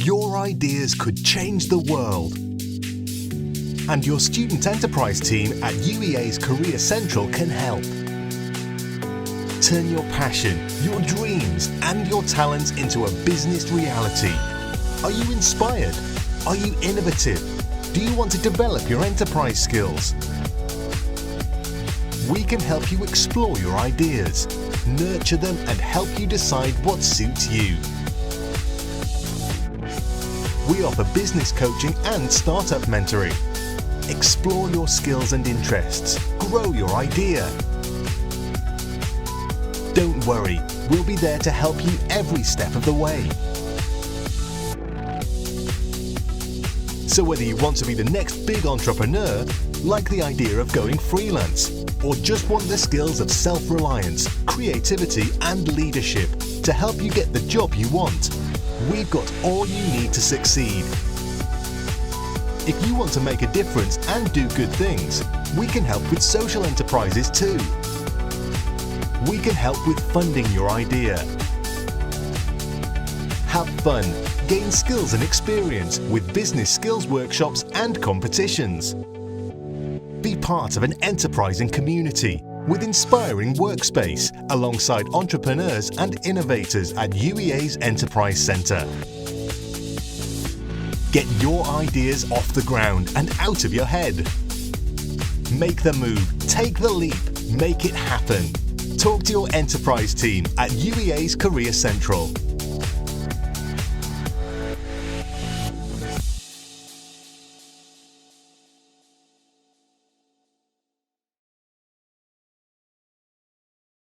Your ideas could change the world. And your student enterprise team at UEA's CareerCentral can help. Turn your passion, your dreams, and your talents into a business reality. Are you inspired? Are you innovative? Do you want to develop your enterprise skills? We can help you explore your ideas, nurture them, and help you decide what suits you. We offer business coaching and startup mentoring. Explore your skills and interests. Grow your idea. Don't worry, we'll be there to help you every step of the way. So whether you want to be the next big entrepreneur, like the idea of going freelance, or just want the skills of self-reliance, creativity, and leadership to help you get the job you want, we've got all you need to succeed. If you want to make a difference and do good things, we can help with social enterprises too. We can help with funding your idea. Have fun, gain skills and experience with business skills workshops and competitions. Be part of an enterprising community with inspiring workspace alongside entrepreneurs and innovators at UEA's Enterprise Centre. Get your ideas off the ground and out of your head. Make the move, take the leap, make it happen. Talk to your enterprise team at UEA's CareerCentral.